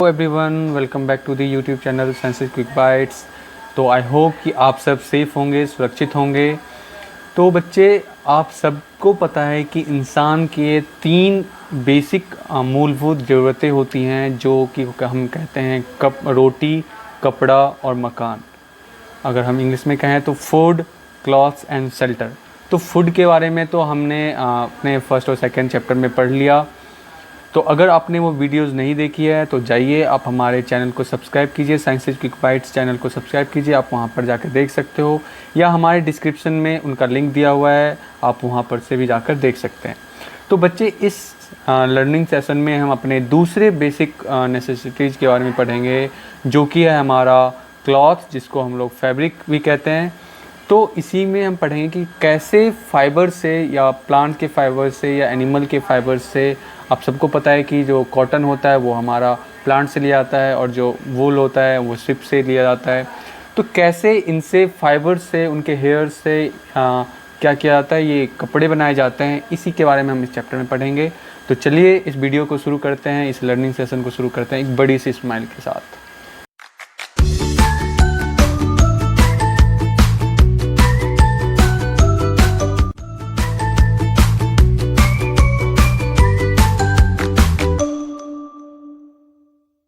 Hello everyone, welcome back to the YouTube channel science quick bytes. तो I hope कि आप सब safe होंगे, सुरक्षित होंगे। तो बच्चे, आप सबको पता है कि इंसान के तीन बेसिक मूलभूत ज़रूरतें होती हैं, जो कि हम कहते हैं रोटी, कपड़ा और मकान। अगर हम इंग्लिश में कहें तो फूड, क्लॉथ्स एंड शेल्टर। तो फूड के बारे में तो हमने अपने फर्स्ट और सेकंड चैप्टर में पढ़ लिया। तो अगर आपने वो वीडियोस नहीं देखी है तो जाइए, आप हमारे चैनल को सब्सक्राइब कीजिए, साइंस क्विक बाइट्स चैनल को सब्सक्राइब कीजिए। आप वहाँ पर जाकर देख सकते हो, या हमारे डिस्क्रिप्शन में उनका लिंक दिया हुआ है, आप वहाँ पर से भी जाकर देख सकते हैं। तो बच्चे, इस लर्निंग सेशन में हम अपने दूसरे बेसिक नेसेसिटीज़ के बारे में पढ़ेंगे, जो कि है हमारा क्लॉथ, जिसको हम लोग फैब्रिक भी कहते हैं। तो इसी में हम पढ़ेंगे कि कैसे फाइबर से, या प्लांट के फाइबर से, या एनिमल के फाइबर से। आप सबको पता है कि जो कॉटन होता है वो हमारा प्लांट से लिया जाता है, और जो वूल होता है वो शिप से लिया जाता है। तो कैसे इनसे फाइबर से, उनके हेयर से क्या किया जाता है, ये कपड़े बनाए जाते हैं, इसी के बारे में हम इस चैप्टर में पढ़ेंगे। तो चलिए इस वीडियो को शुरू करते हैं, इस लर्निंग सेशन को शुरू करते हैं एक बड़ी सी स्माइल के साथ।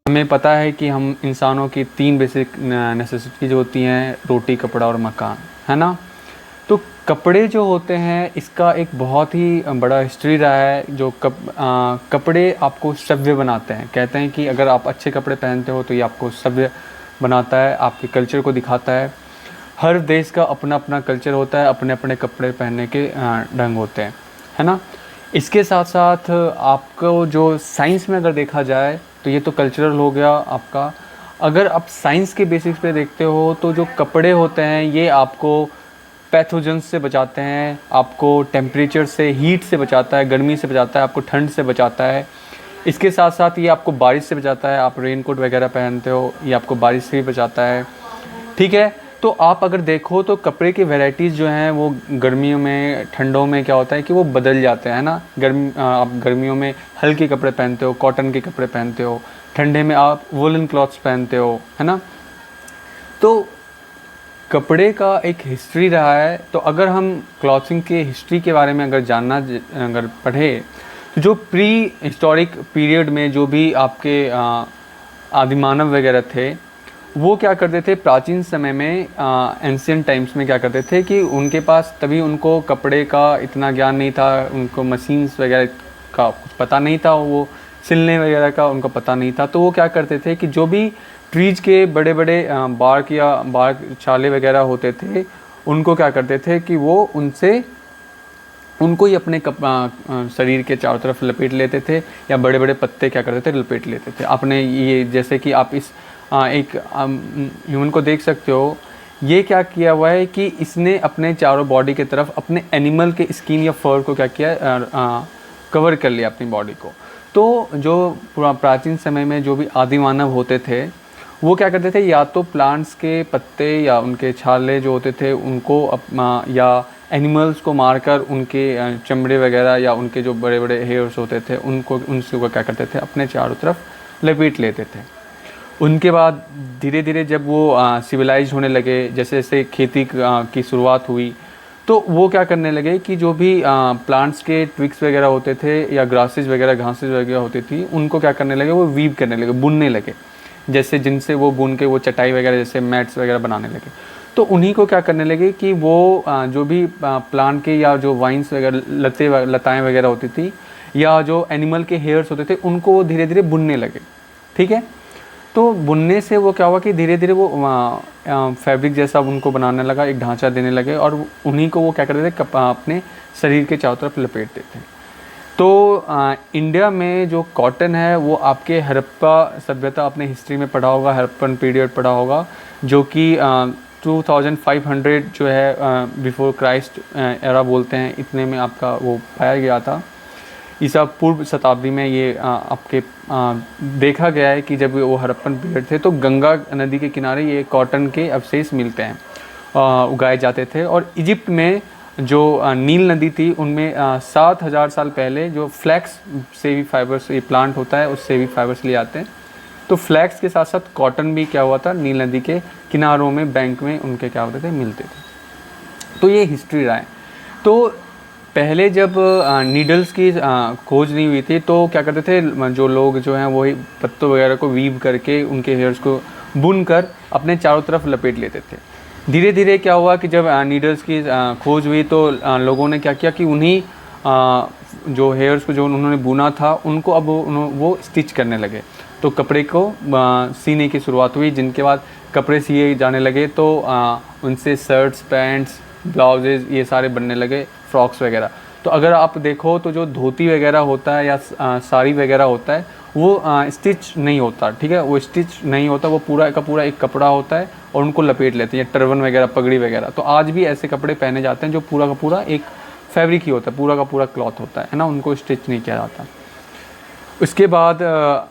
हमें पता है कि हम इंसानों की तीन बेसिक नेसेसिटीज होती हैं, रोटी, कपड़ा और मकान, है ना। तो कपड़े जो होते हैं, इसका एक बहुत ही बड़ा हिस्ट्री रहा है। जो कपड़े आपको सभ्य बनाते हैं। कहते हैं कि अगर आप अच्छे कपड़े पहनते हो तो ये आपको सभ्य बनाता है, आपके कल्चर को दिखाता है। हर देश का अपना अपना कल्चर होता है, अपने अपने कपड़े पहनने के ढंग होते हैं, है ना। इसके साथ साथ आपको जो साइंस में अगर देखा जाए तो ये तो कल्चरल हो गया आपका। अगर आप साइंस के बेसिक्स पे देखते हो तो जो कपड़े होते हैं ये आपको पैथोजेंस से बचाते हैं, आपको टेम्परेचर से, हीट से बचाता है, गर्मी से बचाता है, आपको ठंड से बचाता है। इसके साथ साथ ये आपको बारिश से बचाता है। आप रेनकोट वगैरह पहनते हो, ये आपको बारिश से भी बचाता है, ठीक है। तो आप अगर देखो तो कपड़े की वैरायटीज़ जो हैं वो गर्मियों में, ठंडों में क्या होता है कि वो बदल जाते हैं, ना। आप गर्मियों में हल्के कपड़े पहनते हो, कॉटन के कपड़े पहनते हो, ठंडे में आप वुलन क्लॉथ्स पहनते हो, है ना। तो कपड़े का एक हिस्ट्री रहा है। तो अगर हम क्लॉथिंग के हिस्ट्री के बारे में अगर पढ़े, तो जो प्री हिस्टोरिक पीरियड में जो भी आपके आदिमानव वगैरह थे, वो क्या करते थे प्राचीन समय में, एंशियंट टाइम्स में क्या करते थे कि उनके पास, तभी उनको कपड़े का इतना ज्ञान नहीं था, उनको मशीन्स वगैरह का कुछ पता नहीं था, वो सिलने वगैरह का उनको पता नहीं था। तो वो क्या करते थे कि जो भी ट्रीज के बड़े बड़े बार्क या बार्क छाले वगैरह होते थे, उनको क्या करते थे कि वो उनको ही अपने शरीर के चारों तरफ लपेट लेते थे, या बड़े बड़े पत्ते क्या करते थे, लपेट लेते थे अपने। ये जैसे कि आप इस एक ह्यूमन को देख सकते हो, ये क्या किया हुआ है कि इसने अपने चारों बॉडी के तरफ अपने एनिमल के स्किन या फर को क्या किया, कवर कर लिया अपनी बॉडी को। तो जो प्राचीन समय में जो भी आदिमानव होते थे, वो क्या करते थे, या तो प्लांट्स के पत्ते या उनके छाले जो होते थे उनको या एनिमल्स को मारकर उनके चमड़े वगैरह या उनके जो बड़े बड़े हेयर्स होते थे उनसे क्या करते थे, अपने चारों तरफ लपेट लेते थे। उनके बाद धीरे धीरे जब वो सिविलाइज होने लगे, जैसे जैसे खेती की शुरुआत हुई, तो वो क्या करने लगे कि जो भी प्लांट्स के ट्विक्स वगैरह होते थे या ग्रासेस वगैरह, घासेस वगैरह होती थी, उनको क्या करने लगे, वो वीव करने लगे, बुनने लगे, जैसे जिनसे वो बुन के वो चटाई वगैरह, जैसे मैट्स वगैरह बनाने लगे। तो उन्हीं को क्या करने लगे कि वो जो भी प्लांट के या जो वाइन्स वगैरह, लताएँ वगैरह होती थी, या जो एनिमल के हेयर्स होते थे, उनको वो धीरे धीरे बुनने लगे, ठीक है। तो बुनने से वो क्या हुआ कि धीरे धीरे वो फैब्रिक जैसा उनको बनाने लगा, एक ढांचा देने लगे, और उन्हीं को वो क्या करते थे, अपने शरीर के चारों तरफ लपेटते थे। तो इंडिया में जो कॉटन है वो आपके हड़प्पा सभ्यता, अपने हिस्ट्री में पढ़ा होगा, हड़प्पन पीरियड पढ़ा होगा, जो कि 2500 जो है बिफोर क्राइस्ट एरा बोलते हैं, इतने में आपका वो पाया गया था। ईसा पूर्व शताब्दी में ये आपके देखा गया है कि जब वो हड़प्पन पीरियड थे, तो गंगा नदी के किनारे ये कॉटन के अवशेष मिलते हैं, उगाए जाते थे। और इजिप्ट में जो नील नदी थी, उनमें 7000 साल पहले जो फ्लैक्स से भी फाइबर्स, ये प्लांट होता है, उससे भी फाइबर्स ले आते हैं। तो फ्लैक्स के साथ साथ कॉटन भी क्या हुआ था, नील नदी के किनारों में, बैंक में उनके क्या होते थे, मिलते थे। तो ये हिस्ट्री रहा है। तो पहले जब नीडल्स की खोज नहीं हुई थी तो क्या करते थे जो लोग जो हैं वही पत्तों वगैरह को वीव करके उनके हेयर्स को बुन कर अपने चारों तरफ लपेट लेते थे। धीरे धीरे क्या हुआ कि जब नीडल्स की खोज हुई तो लोगों ने क्या किया कि उन्हीं जो हेयर्स को जो उन्होंने बुना था उनको अब वो स्टिच करने लगे। तो कपड़े को सीने की शुरुआत हुई, जिनके बाद कपड़े सिए जाने लगे तो उनसे शर्ट्स, पैंट्स, ब्लाउजेज ये सारे बनने लगे, फ्रॉक्स वगैरह। तो अगर आप देखो तो जो धोती वगैरह होता है या साड़ी वगैरह होता है वो स्टिच नहीं होता, ठीक है, वो स्टिच नहीं होता, वो पूरा का पूरा एक कपड़ा होता है और उनको लपेट लेते हैं, टर्बन वगैरह, पगड़ी वगैरह। तो आज भी ऐसे कपड़े पहने जाते हैं जो पूरा का पूरा एक फैब्रिक ही होता है, पूरा का पूरा क्लॉथ होता है ना, उनको स्टिच नहीं किया जाता। उसके बाद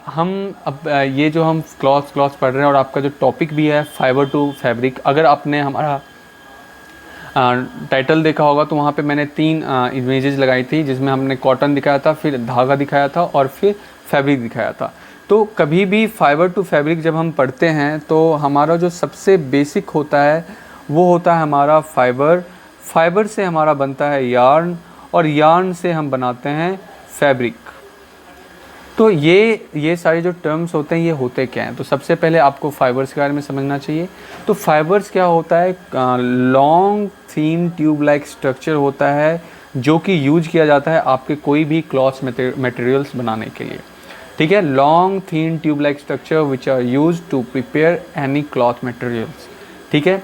हम अब ये जो हम क्लॉथ पढ़ रहे हैं और आपका जो टॉपिक भी है फाइबर टू फैब्रिक, अगर आपने हमारा टाइटल देखा होगा तो वहाँ पे मैंने 3 इमेजेस लगाई थी, जिसमें हमने कॉटन दिखाया था, फिर धागा दिखाया था और फिर फैब्रिक दिखाया था। तो कभी भी फाइबर टू फैब्रिक जब हम पढ़ते हैं तो हमारा जो सबसे बेसिक होता है वो होता है हमारा फाइबर से हमारा बनता है यार्न, और यार्न से हम बनाते हैं फैब्रिक। तो ये सारे जो टर्म्स होते हैं ये होते क्या हैं, तो सबसे पहले आपको फाइबर्स के बारे में समझना चाहिए। तो फाइबर्स क्या होता है, long thin tube like structure होता है जो कि यूज किया जाता है आपके कोई भी क्लॉथ मटेरियल्स बनाने के लिए, ठीक है। Long thin tube like structure which are use to prepare any cloth materials, ठीक है।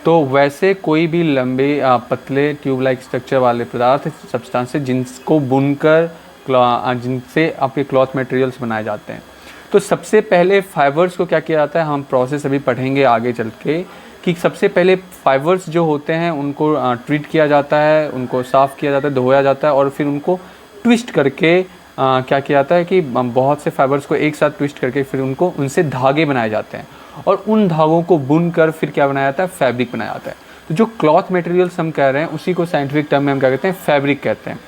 तो वैसे कोई भी लंबे पतले ट्यूब लाइक स्ट्रक्चर वाले पदार्थ, सब्सटेंसेस जिनको बुनकर जिनसे आपके क्लॉथ मटेरियल्स बनाए जाते हैं। तो सबसे पहले फाइबर्स को क्या किया जाता है, हम प्रोसेस अभी पढ़ेंगे आगे चल के, कि सबसे पहले फाइबर्स जो होते हैं उनको ट्रीट किया जाता है, उनको साफ़ किया जाता है, धोया जाता है और फिर उनको ट्विस्ट करके क्या किया जाता है कि बहुत से फाइबर्स को एक साथ ट्विस्ट करके फिर उनसे धागे बनाए जाते हैं और उन धागों को बुन कर फिर क्या बनाया जाता है, फैब्रिक बनाया जाता है। तो जो क्लॉथ मटेरियल्स हम कह रहे हैं उसी को साइंटिफिक टर्म में हम क्या कहते हैं, फैब्रिक कहते हैं।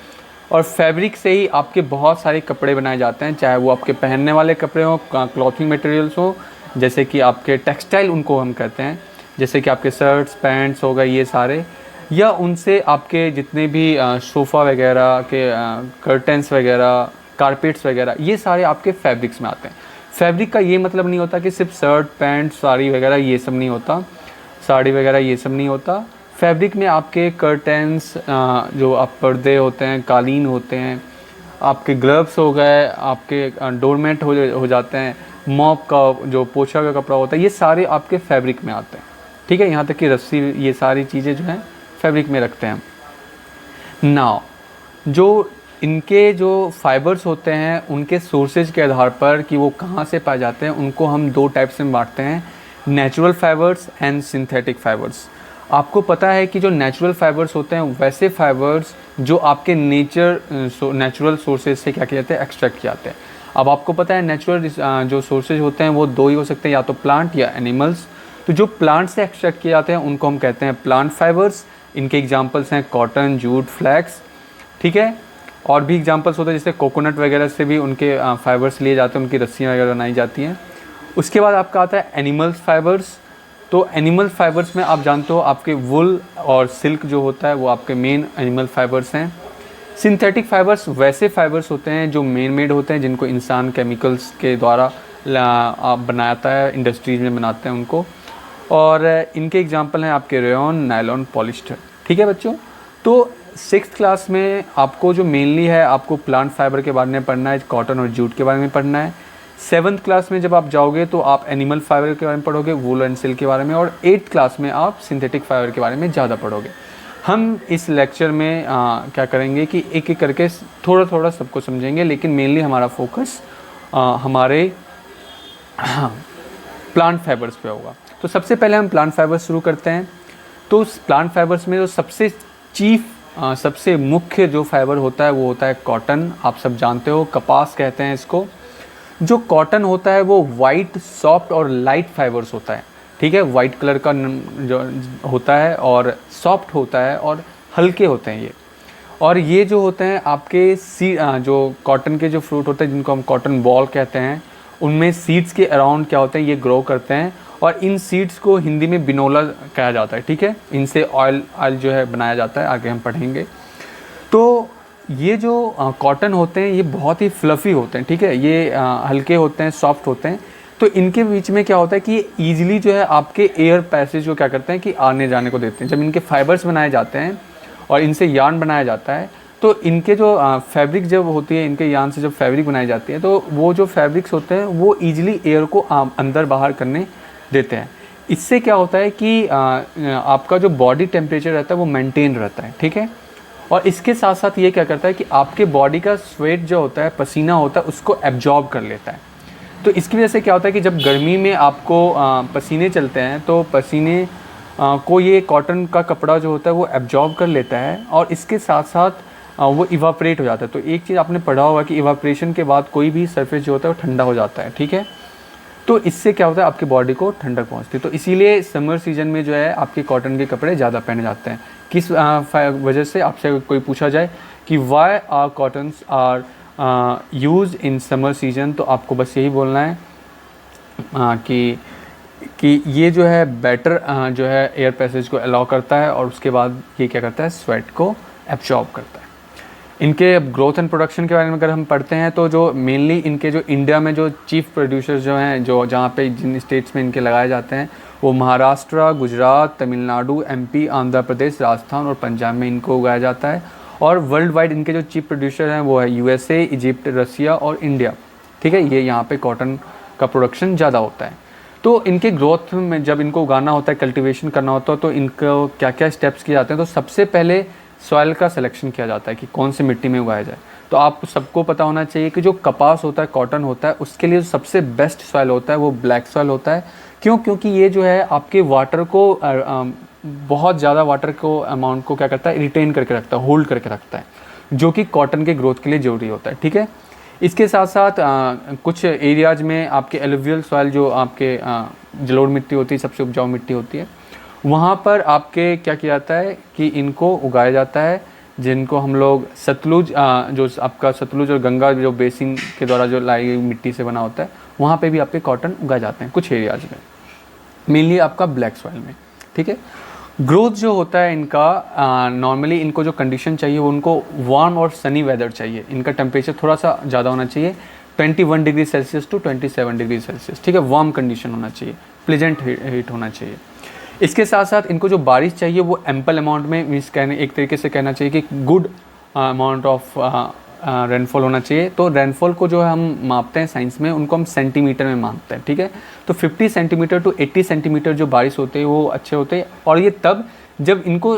और फैब्रिक से ही आपके बहुत सारे कपड़े बनाए जाते हैं, चाहे वो आपके पहनने वाले कपड़े हों, क्लॉथिंग मटेरियल्स हो, जैसे कि आपके टेक्सटाइल उनको हम कहते हैं, जैसे कि आपके शर्ट्स, पैंट्स हो गए ये सारे, या उनसे आपके जितने भी सोफ़ा वगैरह के कर्टन्स वगैरह, कारपेट्स वगैरह, ये सारे आपके फैब्रिक्स में आते हैं। फैब्रिक का ये मतलब नहीं होता कि सिर्फ शर्ट, पैंट, साड़ी वगैरह ये सब नहीं होता, साड़ी वगैरह ये सब नहीं होता। फैब्रिक में आपके कर्टन्स, जो आप पर्दे होते हैं, कालीन होते हैं, आपके ग्लव्स हो गए, आपके डोरमेट हो जाते हैं, मॉप का जो पोछा का कपड़ा होता है, ये सारे आपके फैब्रिक में आते हैं, ठीक है। यहाँ तक कि रस्सी, ये सारी चीज़ें जो हैं फैब्रिक में रखते हैं। नाउ जो इनके जो फाइबर्स होते हैं उनके सोर्सेज के आधार पर कि वो कहाँ से पाए जाते हैं, उनको हम 2 टाइप्स में बांटते हैं, natural fibres and synthetic fibres. आपको पता है कि जो नेचुरल फाइबर्स होते हैं वैसे फाइबर्स जो आपके नेचुरल सोर्सेज से क्या किए जाते हैं, एक्सट्रैक्ट किए जाते हैं। अब आपको पता है नेचुरल जो सोर्सेज होते हैं वो 2 ही हो सकते हैं, या तो प्लांट या एनिमल्स। तो जो प्लांट से एक्सट्रैक्ट किए जाते हैं उनको हम कहते हैं प्लांट फाइबर्स। इनके एग्जांपल्स हैं कॉटन, जूट, फ्लैक्स, ठीक है। और भी एग्जांपल्स होते हैं जैसे कोकोनट वगैरह से भी उनके फाइबर्स लिए जाते हैं, उनकी रस्सियाँ वगैरह बनाई जाती हैं। उसके बाद आपका आता है एनिमल्स फाइबर्स। तो एनिमल फाइबर्स में आप जानते हो आपके वुल और सिल्क जो होता है वो आपके मेन एनिमल फाइबर्स हैं। सिंथेटिक फाइबर्स वैसे फाइबर्स होते हैं जो मैन मेड होते हैं, जिनको इंसान केमिकल्स के द्वारा बनाता है, इंडस्ट्रीज में बनाते हैं उनको। और इनके एग्जांपल हैं आपके रेयॉन, नायलॉन, पॉलिस्टर, ठीक है बच्चों। तो 6th क्लास में आपको जो मेनली है आपको प्लांट फाइबर के बारे में पढ़ना है, कॉटन और जूट के बारे में पढ़ना है। 7th क्लास में जब आप जाओगे तो आप एनिमल फाइबर के बारे में पढ़ोगे, वूल एंड सिल्क के बारे में, और 8th क्लास में आप सिंथेटिक फाइबर के बारे में ज़्यादा पढ़ोगे। हम इस लेक्चर में क्या करेंगे कि एक एक करके थोड़ा थोड़ा सबको समझेंगे, लेकिन मेनली हमारा फोकस हमारे प्लांट फाइबर्स पे होगा। तो सबसे पहले हम प्लांट फाइबर्स शुरू करते हैं। तो प्लांट फाइबर्स में जो सबसे मुख्य जो फाइबर होता है वो होता है कॉटन। आप सब जानते हो, कपास कहते हैं इसको। जो कॉटन होता है वो वाइट, सॉफ्ट और लाइट फाइबर्स होता है, ठीक है। वाइट कलर का जो होता है और सॉफ्ट होता है और हल्के होते हैं ये। और ये जो होते हैं आपके जो कॉटन के जो फ्रूट होते हैं जिनको हम कॉटन बॉल कहते हैं, उनमें सीड्स के अराउंड क्या होते हैं, ये ग्रो करते हैं और इन सीड्स को हिंदी में बिनोला कहा जाता है, ठीक है। इनसे ऑयल जो है बनाया जाता है, आगे हम पढ़ेंगे। तो ये जो कॉटन होते हैं ये बहुत ही फ्लफ़ी होते हैं, ठीक है, ये हल्के होते हैं, सॉफ्ट होते हैं। तो इनके बीच में क्या होता है कि ये ईजिली जो है आपके एयर पैसेज को क्या करते हैं कि आने जाने को देते हैं। जब इनके फाइबर्स बनाए जाते हैं और इनसे यार्न बनाया जाता है, तो इनके जो फैब्रिक जब होती है, इनके यार्न से जब फैब्रिक बनाई जाती है, तो वो जो फैब्रिक्स होते हैं वो ईजिली एयर को अंदर बाहर करने देते हैं। इससे क्या होता है कि आपका जो बॉडी टेम्परेचर रहता है वो मेंटेन रहता है, ठीक है। और इसके साथ साथ ये क्या करता है कि आपके बॉडी का स्वेट जो होता है, पसीना होता है, उसको एब्जॉर्ब कर लेता है। तो इसकी वजह से क्या होता है कि जब गर्मी में आपको पसीने चलते हैं तो पसीने को ये कॉटन का कपड़ा जो होता है वो एब्जॉर्ब कर लेता है और इसके साथ साथ वो इवापरेट हो जाता है। तो एक चीज़ आपने पढ़ा होगा कि इवापरेशन के बाद कोई भी सरफेस जो होता है वो ठंडा हो जाता है, ठीक है। तो इससे क्या होता है, आपकी बॉडी को ठंडक पहुंचती है। तो इसीलिए समर सीजन में जो है आपके कॉटन के कपड़े ज़्यादा पहने जाते हैं। किस वजह से, आपसे कोई पूछा जाए कि why are cottons are use in summer season, तो आपको बस यही बोलना है कि ये जो है बेटर जो है एयर पैसेज को अलाउ करता है और उसके बाद ये क्या करता है, स्वेट को एब्जॉर्ब करता है। इनके ग्रोथ एंड प्रोडक्शन के बारे में अगर हम पढ़ते हैं तो जो मेनली इनके जो इंडिया में जो चीफ प्रोड्यूसर्स जो हैं, जो जहाँ पे जिन स्टेट्स में इनके लगाए जाते हैं, वो महाराष्ट्र, गुजरात, तमिलनाडु, एमपी, आंध्र प्रदेश, राजस्थान और पंजाब में इनको उगाया जाता है। और वर्ल्ड वाइड इनके जो चीफ प्रोड्यूसर हैं वो है यूएसए, इजिप्ट, रसिया और इंडिया, ठीक है। ये यहाँ पे कॉटन का प्रोडक्शन ज़्यादा होता है। तो इनके ग्रोथ में जब इनको उगाना होता है, कल्टीवेशन करना होता है, तो इनको क्या क्या स्टेप्स किए जाते हैं। तो सबसे पहले सॉइल का सिलेक्शन किया जाता है कि कौन सी मिट्टी में उगाया जाए। तो आप सबको पता होना चाहिए कि जो कपास होता है, कॉटन होता है, उसके लिए सबसे बेस्ट सॉइल होता है वो ब्लैक सॉइल होता है। क्यों? क्योंकि ये जो है आपके वाटर को बहुत ज़्यादा वाटर को अमाउंट को क्या करता है, रिटेन करके रखता है, होल्ड करके रखता है, जो कि कॉटन के ग्रोथ के लिए ज़रूरी होता है, ठीक है। इसके साथ साथ कुछ एरियाज में आपके एलुवियल सॉइल, जो आपके जलोढ़ मिट्टी होती है, सबसे उपजाऊ मिट्टी होती है, वहाँ पर आपके क्या किया जाता है कि इनको उगाया जाता है, जिनको हम लोग सतलुज, जो आपका सतलुज और गंगा जो बेसिन के द्वारा जो लाई गई मिट्टी से बना होता है, वहाँ पे भी आपके कॉटन उगाए जाते हैं कुछ एरियाज में, मेनली आपका ब्लैक सॉइल में, ठीक है। ग्रोथ जो होता है इनका, नॉर्मली इनको जो कंडीशन चाहिए वो उनको वार्म और सनी वेदर चाहिए। इनका टेम्परेचर थोड़ा सा ज़्यादा होना चाहिए, 21 degree Celsius to 27 degree Celsius, ठीक है। वार्म कंडीशन होना चाहिए, प्लेजेंट हीट होना चाहिए। इसके साथ साथ इनको जो बारिश चाहिए वो एम्पल अमाउंट में, मीन्स कहने एक तरीके से कहना चाहिए कि गुड अमाउंट ऑफ रेनफॉल होना चाहिए। तो रेनफॉल को जो है हम मापते हैं साइंस में, उनको हम सेंटीमीटर में मापते हैं, ठीक है। तो 50 सेंटीमीटर टू 80 सेंटीमीटर जो बारिश होते हैं वो अच्छे होते हैं। और ये तब जब इनको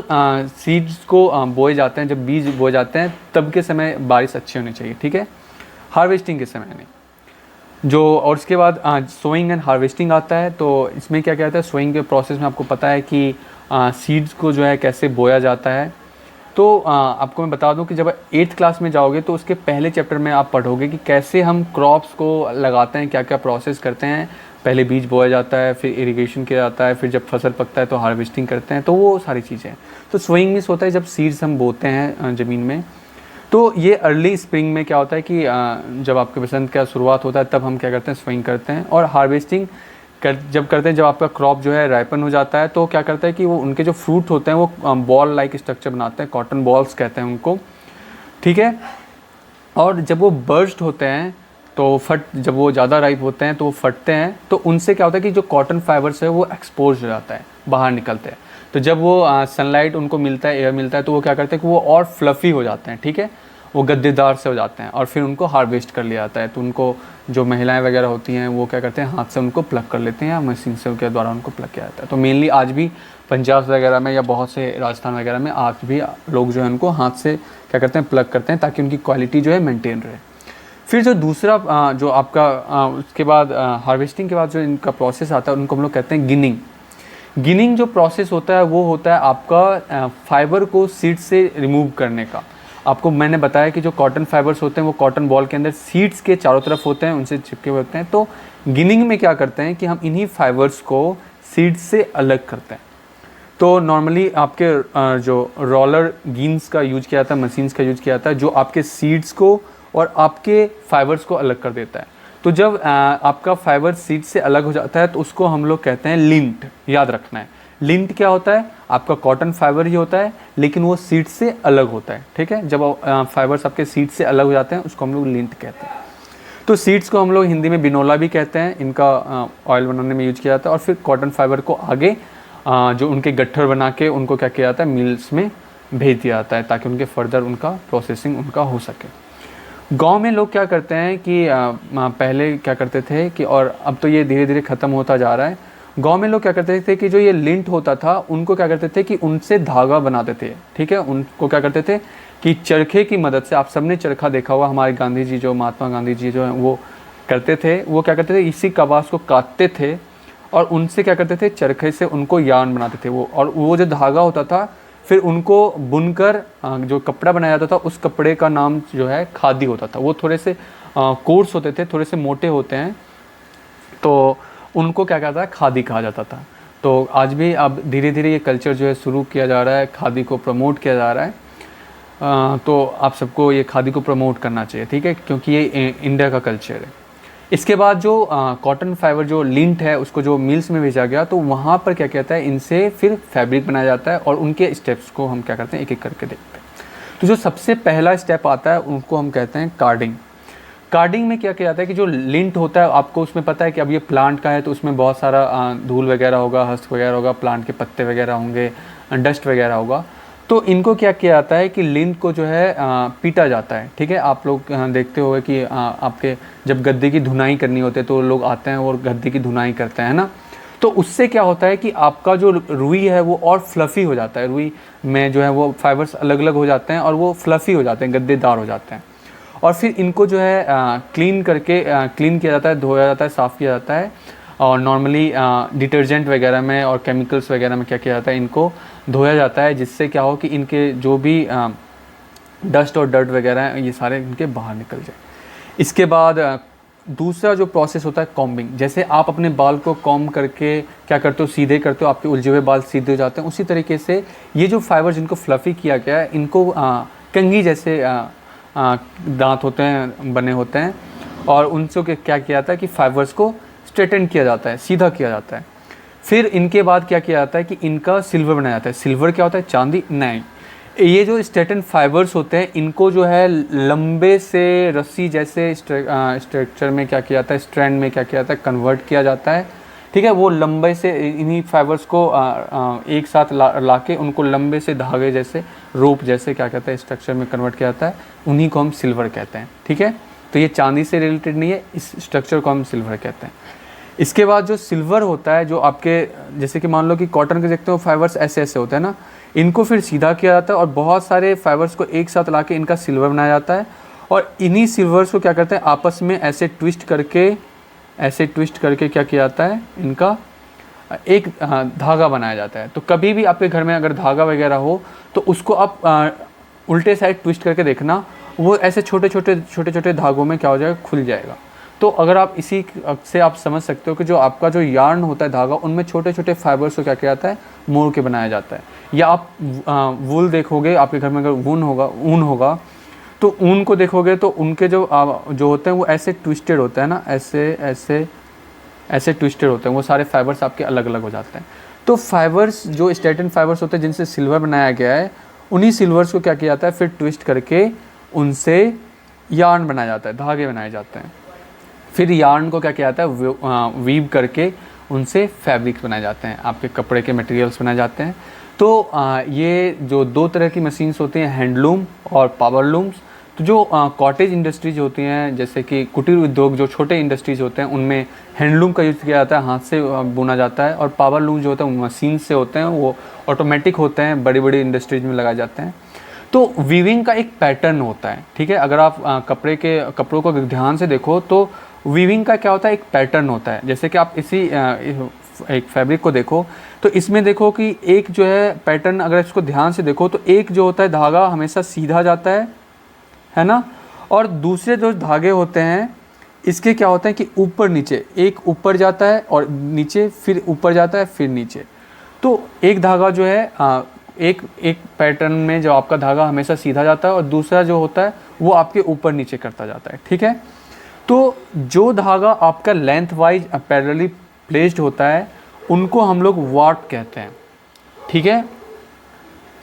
सीड्स को बोए जाते हैं, जब बीज बोए जाते हैं, तब के समय बारिश अच्छी होनी चाहिए, ठीक है, हार्वेस्टिंग के समय नहीं। जो और उसके बाद सोइंग एंड हार्वेस्टिंग आता है। तो इसमें क्या कहता है, सोइंग के प्रोसेस में आपको पता है कि सीड्स को जो है कैसे बोया जाता है। तो आपको मैं बता दूं कि जब 8th क्लास में जाओगे तो उसके पहले चैप्टर में आप पढ़ोगे कि कैसे हम क्रॉप्स को लगाते हैं, क्या क्या प्रोसेस करते हैं। पहले बीज बोया जाता है, फिर इरिगेशन किया जाता है, फिर जब फसल पकता है तो हार्वेस्टिंग करते हैं, तो वो सारी चीज़ें। तो सोइंग मीन्स होता है जब सीड्स हम बोते हैं ज़मीन में। तो ये अर्ली स्प्रिंग में क्या होता है कि जब आपके बसंत का शुरुआत होता है तब हम क्या करते हैं, सोइंग करते हैं। और हार्वेस्टिंग जब करते हैं, जब आपका क्रॉप जो है राइपन हो जाता है, तो क्या करता है कि वो उनके जो फ्रूट होते हैं वो बॉल लाइक स्ट्रक्चर बनाते हैं, कॉटन बॉल्स कहते हैं उनको, ठीक है। और जब वो बर्स्ट होते हैं तो जब वो ज़्यादा राइप होते हैं तो वो फटते हैं, तो उनसे क्या होता है कि जो कॉटन फाइबर्स है वो एक्सपोज हो जाता है, बाहर निकलते हैं। तो जब वो सनलाइट उनको मिलता है, एयर मिलता है, तो वो क्या करते हैं कि वो और फ्लफ़ी हो जाते हैं, ठीक है, वो गद्देदार से हो जाते हैं। और फिर उनको हार्वेस्ट कर लिया जाता है। तो उनको जो महिलाएं वगैरह होती हैं वो क्या करते हैं, हाथ से उनको प्लग कर लेते हैं या मशीन से के द्वारा उनको प्लग किया जाता है। तो मेनली आज भी पंजाब वगैरह में या बहुत से राजस्थान वगैरह में आज भी लोग जो है उनको हाथ से क्या करते हैं, प्लग करते हैं, ताकि उनकी क्वालिटी जो है मेंटेन रहे। फिर जो दूसरा जो आपका उसके बाद हार्वेस्टिंग के बाद जो इनका प्रोसेस आता है उनको हम लोग कहते हैं गिनिंग। गिनिंग जो प्रोसेस होता है वो होता है आपका फाइबर को सीड से रिमूव करने का। आपको मैंने बताया कि जो कॉटन फाइबर्स होते हैं वो कॉटन बॉल के अंदर सीड्स के चारों तरफ होते हैं, उनसे चिपके हुए होते हैं। तो गिनिंग में क्या करते हैं कि हम इन्हीं फाइबर्स को सीड्स से अलग करते हैं। तो नॉर्मली आपके जो रोलर गिन्स का यूज किया जाता है, मशीन्स का यूज किया जाता है, जो आपके सीड्स को और आपके फाइबर्स को अलग कर देता है। तो जब आपका फाइबर सीड से अलग हो जाता है तो उसको हम लोग कहते हैं लिंट। याद रखना है, लिंट क्या होता है, आपका कॉटन फाइबर ही होता है लेकिन वो सीड से अलग होता है। ठीक है, जब फाइबर्स आपके सीड से अलग हो जाते हैं उसको हम लोग लिंट कहते हैं। तो सीड्स को हम लोग हिंदी में बिनोला भी कहते हैं, इनका ऑयल बनाने में यूज किया जाता है। और फिर कॉटन फाइबर को आगे जो उनके गट्ठर बना के उनको क्या किया जाता है, मिल्स में भेज दिया जाता है ताकि उनके फर्दर उनका प्रोसेसिंग उनका हो सके। गांव में लोग क्या करते हैं कि पहले क्या करते थे कि, और अब तो ये धीरे धीरे ख़त्म होता जा रहा है, गांव में लोग क्या करते थे कि जो ये लिंट होता था उनको क्या करते थे कि उनसे धागा बनाते थे। ठीक है, उनको क्या करते थे कि चरखे की मदद से, आप सबने चरखा देखा हुआ, हमारे गांधी जी जो, महात्मा गांधी जी जो हैं वो करते थे, वो क्या करते थे इसी कपास को काटते थे और उनसे क्या करते थे, चरखे से उनको यार्न बनाते थे वो, और वो जो धागा होता था फिर उनको बुनकर जो कपड़ा बनाया जाता था उस कपड़े का नाम जो है खादी होता था। वो थोड़े से कोर्स होते थे, थोड़े से मोटे होते हैं, तो उनको क्या कहता है, खादी कहा जाता था। तो आज भी अब धीरे धीरे ये कल्चर जो है शुरू किया जा रहा है, खादी को प्रमोट किया जा रहा है। तो आप सबको ये खादी को प्रमोट करना चाहिए, ठीक है, क्योंकि ये इंडिया का कल्चर है। इसके बाद जो कॉटन फाइबर जो लिंट है उसको जो मिल्स में भेजा गया तो वहाँ पर क्या कहता है, इनसे फिर फैब्रिक बनाया जाता है और उनके स्टेप्स को हम क्या करते हैं एक एक करके देखते हैं। तो जो सबसे पहला स्टेप आता है उनको हम कहते हैं कार्डिंग। कार्डिंग में क्या किया जाता है कि जो लिंट होता है, आपको उसमें पता है कि अब ये प्लांट का है तो उसमें बहुत सारा धूल वगैरह होगा, हस्क वगैरह होगा, प्लांट के पत्ते वगैरह होंगे, डस्ट वगैरह होगा। तो इनको क्या किया जाता है कि लिंट को जो है पीटा जाता है। ठीक है, आप लोग देखते होंगे कि आपके जब गद्दे की धुनाई करनी होती है तो लोग आते हैं और गद्दे की धुनाई करते हैं ना, तो उससे क्या होता है कि आपका जो रुई है वो और फ्लफ़ी हो जाता है। रुई में जो है वो फाइबर्स अलग अलग हो जाते हैं और वो फ्लफ़ी हो जाते हैं, गद्देदार हो जाते हैं। और फिर इनको जो है क्लीन करके क्लीन किया जाता है, धोया जाता है, साफ़ किया जाता है। और नॉर्मली डिटर्जेंट वगैरह में और केमिकल्स वगैरह में क्या किया जाता है, इनको धोया जाता है, जिससे क्या हो कि इनके जो भी डस्ट और डर्ट वगैरह हैं ये सारे इनके बाहर निकल जाए। इसके बाद दूसरा जो प्रोसेस होता है कॉम्बिंग। जैसे आप अपने बाल को कॉम्ब करके क्या करते हो, सीधे करते हो, आपके उलझे हुए बाल सीधे हो जाते हैं, उसी तरीके से ये जो फाइबर जिनको फ्लफ़ी किया गया है इनको कंघी जैसे दांत होते हैं, बने होते हैं, और उनसे क्या किया जाता है कि फाइबर्स को स्ट्रेटन किया जाता है, सीधा किया जाता है। फिर इनके बाद क्या किया जाता है कि इनका सिल्वर बनाया जाता है। सिल्वर क्या होता है, चांदी नहीं, ये जो स्ट्रेटन फाइबर्स होते हैं इनको जो है लंबे से रस्सी जैसे स्ट्रक्चर में क्या किया जाता है, स्ट्रैंड में क्या किया जाता है, कन्वर्ट किया जाता है। ठीक है, वो लंबे से इन्हीं फाइबर्स को एक साथ ला के उनको लंबे से धागे जैसे, रोप जैसे क्या कहते हैं स्ट्रक्चर में कन्वर्ट किया जाता है, उन्हीं को हम सिल्वर कहते हैं। ठीक है, तो ये चांदी से रिलेटेड नहीं है, इस स्ट्रक्चर को हम सिल्वर कहते हैं। इसके बाद जो सिल्वर होता है, जो आपके जैसे कि मान लो कि कॉटन के देखते हो फाइबर्स ऐसे ऐसे होते हैं ना, इनको फिर सीधा किया जाता है और बहुत सारे फाइबर्स को एक साथ लाके इनका सिल्वर बनाया जाता है। और इन्हीं सिल्वर्स को क्या करते हैं आपस में ऐसे ट्विस्ट करके क्या किया जाता है, इनका एक धागा बनाया जाता है। तो कभी भी आपके घर में अगर धागा वगैरह हो तो उसको आप उल्टे साइड ट्विस्ट करके देखना, वो ऐसे छोटे छोटे धागों में क्या हो जाएगा, खुल जाएगा। तो अगर आप इसी से आप समझ सकते हो कि जो आपका जो यार्न होता है धागा, उनमें छोटे छोटे फाइबर्स को क्या किया जाता है, मोड़ के बनाया जाता है। या आप वूल देखोगे, आपके घर में अगर ऊन होगा तो ऊन को देखोगे तो उनके जो होते हैं वो ऐसे ट्विस्टेड होते हैं ना, ऐसे ट्विस्टेड होते हैं, वो सारे फाइबर्स आपके अलग अलग हो जाते हैं। तो फाइबर्स जो स्ट्रेटन फाइबर्स होते हैं जिनसे सिल्वर बनाया गया है, उन्हीं सिल्वर्स को क्या किया जाता है, फिर ट्विस्ट करके उनसे यार्न बनाया जाता है, धागे बनाए जाते हैं। फिर यार्न को क्या किया जाता है, वीव करके उनसे फैब्रिक्स बनाए जाते हैं, आपके कपड़े के मटेरियल्स बनाए जाते हैं। तो ये जो दो तरह की मशीन्स होती हैं, हैंडलूम और पावर लूम्स। तो जो कॉटेज इंडस्ट्रीज होती हैं, जैसे कि कुटीर उद्योग, जो छोटे इंडस्ट्रीज होते हैं, उनमें हैंडलूम का यूज़ किया जाता है, हाथ से बुना जाता है। और पावर लूम जो होता है वो मशीन से होते हैं, वो ऑटोमेटिक होते हैं, बड़ी बड़ी इंडस्ट्रीज में लगाए जाते हैं। तो वीविंग का एक पैटर्न होता है। ठीक है, अगर आप कपड़ों को ध्यान से देखो तो वीविंग का क्या होता है, एक पैटर्न होता है। जैसे कि आप इसी एक फैब्रिक को देखो तो इसमें देखो कि एक जो है पैटर्न, अगर इसको ध्यान से देखो तो एक जो होता है धागा हमेशा सीधा जाता है ना, और दूसरे जो धागे होते हैं इसके क्या होता है कि ऊपर नीचे, एक ऊपर जाता है और नीचे, फिर ऊपर जाता है, फिर नीचे। तो एक धागा जो है एक पैटर्न में जो आपका धागा हमेशा सीधा जाता है और दूसरा जो होता है वो आपके ऊपर नीचे करता जाता है। ठीक है, तो जो धागा आपका लेंथ वाइज पैरेलली प्लेस्ड होता है उनको हम लोग वार्प कहते हैं, ठीक है,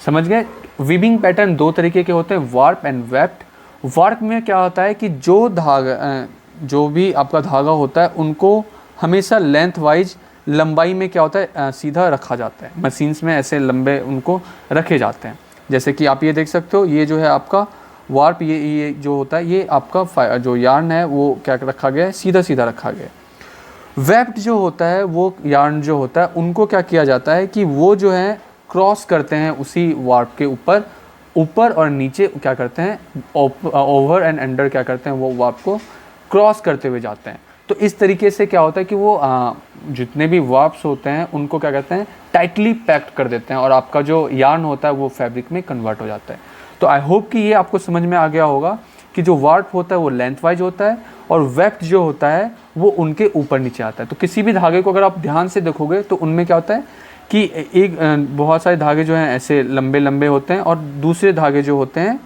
समझ गए। वीविंग पैटर्न दो तरीके के होते हैं, वार्प एंड वेप्ट। वार्प में क्या होता है कि जो धागा, जो भी आपका धागा होता है उनको हमेशा लेंथ वाइज लंबाई में क्या होता है सीधा रखा जाता है। मशीन्स में ऐसे लंबे उनको रखे जाते हैं, जैसे कि आप ये देख सकते हो, ये जो है आपका वार्प, ये जो होता है ये आपका जो यार्न है वो क्या रखा गया है, सीधा सीधा रखा गया है। वेप्ट जो होता है वो यार्न जो होता है उनको क्या किया जाता है कि वो जो है क्रॉस करते हैं उसी वार्प के ऊपर और नीचे क्या करते हैं, ओवर एंड अंडर क्या करते हैं, वो वार्प को क्रॉस करते हुए जाते हैं। तो इस तरीके से क्या होता है कि वो जितने भी वार्प्स होते हैं उनको क्या करते हैं, टाइटली पैक्ड कर देते हैं और आपका जो यार्न होता है वो फैब्रिक में कन्वर्ट हो जाता है। तो आई होप कि ये आपको समझ में आ गया होगा कि जो वार्प होता है वो लेंथ वाइज होता है और वेप्ट जो होता है वो उनके ऊपर नीचे आता है। तो किसी भी धागे को अगर आप ध्यान से देखोगे तो उनमें क्या होता है कि एक बहुत सारे धागे जो हैं ऐसे लंबे लंबे होते हैं और दूसरे धागे जो होते हैं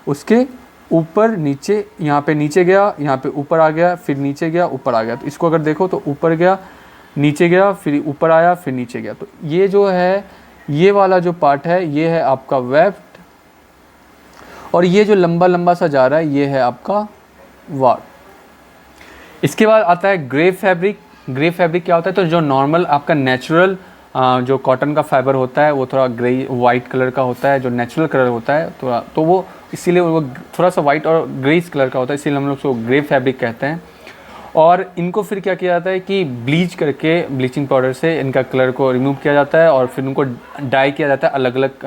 उसके ऊपर नीचे, यहाँ पे नीचे गया, यहाँ पे ऊपर आ गया, फिर नीचे गया, ऊपर आ गया। तो इसको अगर देखो तो ऊपर गया, नीचे गया, फिर ऊपर आया, फिर नीचे गया। तो ये जो है, ये वाला जो पार्ट है ये है आपका वेप्ट और ये जो लंबा लंबा सा जा रहा है ये है आपका वार्प। इसके बाद आता है ग्रे फैब्रिक। ग्रे फैब्रिक क्या होता है, तो जो नॉर्मल आपका नेचुरल जो कॉटन का फाइबर होता है वो थोड़ा ग्रे वाइट कलर का होता है, जो नेचुरल कलर होता है थोड़ा, तो वो इसीलिए वो थोड़ा सा वाइट और ग्रेस कलर का होता है, इसीलिए हम लोग उसको ग्रे फैब्रिक कहते हैं। और इनको फिर क्या किया जाता है कि ब्लीच करके, ब्लीचिंग पाउडर से इनका कलर को रिमूव किया जाता है और फिर उनको डाई किया जाता है अलग अलग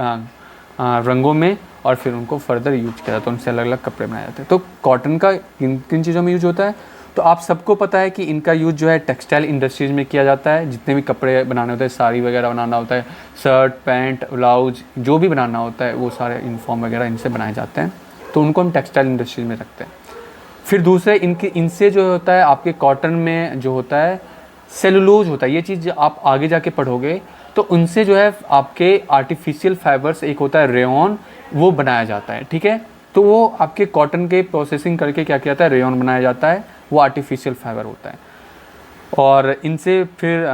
रंगों में और फिर उनको फर्दर यूज किया जाता है, उनसे अलग अलग कपड़े बनाए जाते हैं। तो कॉटन का किन किन चीज़ों में यूज होता है, तो आप सबको पता है कि इनका यूज जो है टेक्सटाइल इंडस्ट्रीज़ में किया जाता है। जितने भी कपड़े बनाने होते हैं, साड़ी वगैरह बनाना होता है, शर्ट पैंट ब्लाउज जो भी बनाना होता है वो सारे यूनिफॉर्म वगैरह इनसे बनाए जाते हैं, तो उनको हम टेक्सटाइल इंडस्ट्रीज में रखते हैं। फिर दूसरे इनसे जो होता है आपके कॉटन में जो होता है सेलुलोज होता है, ये चीज़ आप आगे जाके पढ़ोगे तो उनसे जो है आपके आर्टिफिशियल फाइबर्स, एक होता है रेयॉन, वो बनाया जाता है, ठीक है। तो वो आपके कॉटन के प्रोसेसिंग करके क्या किया जाता है, रेयॉन बनाया जाता है, वो आर्टिफिशियल फाइबर होता है। और इनसे फिर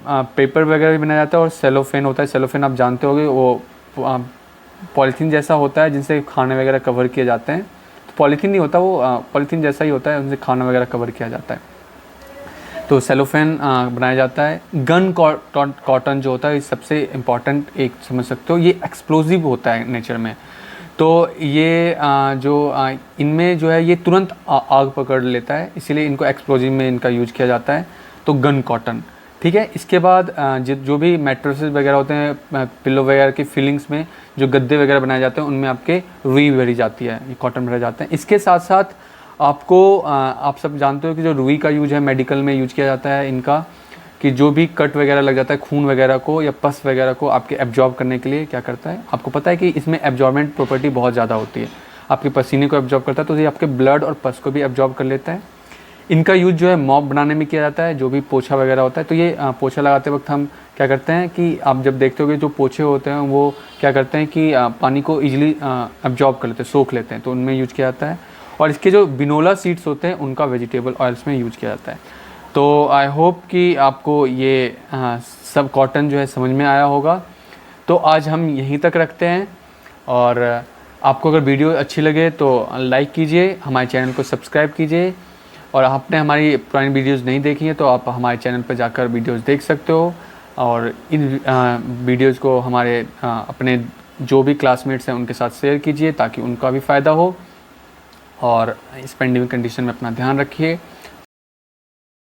पेपर वगैरह भी बनाया जाता है और सेलोफेन होता है। सेलोफेन आप जानते होंगे, वो पॉलीथीन जैसा होता है जिनसे खाने वगैरह कवर किए जाते हैं। तो पॉलीथीन नहीं होता, वो पॉलीथीन जैसा ही होता है, उनसे खाना वगैरह कवर किया जाता है, तो सेलोफेन बनाया जाता है। गन कॉटन जो होता है, सबसे इम्पॉर्टेंट एक समझ सकते हो, ये एक्सप्लोजिव होता है नेचर में। तो ये इनमें जो है ये तुरंत आग पकड़ लेता है, इसीलिए इनको एक्सप्लोजिव में इनका यूज किया जाता है, तो गन कॉटन, ठीक है। इसके बाद जो भी मैट्रेसेस वगैरह होते हैं, पिलो वगैरह की फीलिंग्स में जो गद्दे वगैरह बनाए जाते हैं उनमें आपके रुई भरी जाती है, ये कॉटन भरे जाते हैं। इसके साथ साथ आपको आप सब जानते हो कि जो रुई का यूज है मेडिकल में यूज किया जाता है इनका, कि जो भी कट वगैरह लग जाता है खून वगैरह को या पस वगैरह को आपके एब्जॉर्ब करने के लिए क्या करता है, आपको पता है कि इसमें एब्जॉर्बेंट प्रॉपर्टी बहुत ज़्यादा होती है, आपके पसीने को एब्जॉर्ब करता है, तो ये आपके ब्लड और पस को भी एब्जॉर्ब कर लेता है। इनका यूज जो है मॉप बनाने में किया जाता है, जो भी पोछा वगैरह होता है। तो ये पोछा लगाते वक्त हम क्या करते हैं कि आप जब देखते होगे जो पोछे होते हैं वो क्या करते हैं कि पानी को ईजिली एब्जॉर्ब कर लेते हैं, सोख लेते हैं, तो उनमें यूज किया जाता है। और इसके जो बिनोला सीड्स होते हैं उनका वेजिटेबल ऑयल्स में यूज किया जाता है। तो आई होप कि आपको ये सब कॉटन जो है समझ में आया होगा। तो आज हम यहीं तक रखते हैं और आपको अगर वीडियो अच्छी लगे तो लाइक कीजिए, हमारे चैनल को सब्सक्राइब कीजिए, और आपने हमारी पुरानी वीडियोज़ नहीं देखी हैं तो आप हमारे चैनल पर जाकर वीडियोज़ देख सकते हो। और इन वीडियोज़ को हमारे अपने जो भी क्लासमेट्स हैं उनके साथ शेयर कीजिए ताकि उनका भी फ़ायदा हो। और इस पेंडेमिक कंडीशन में अपना ध्यान रखिए।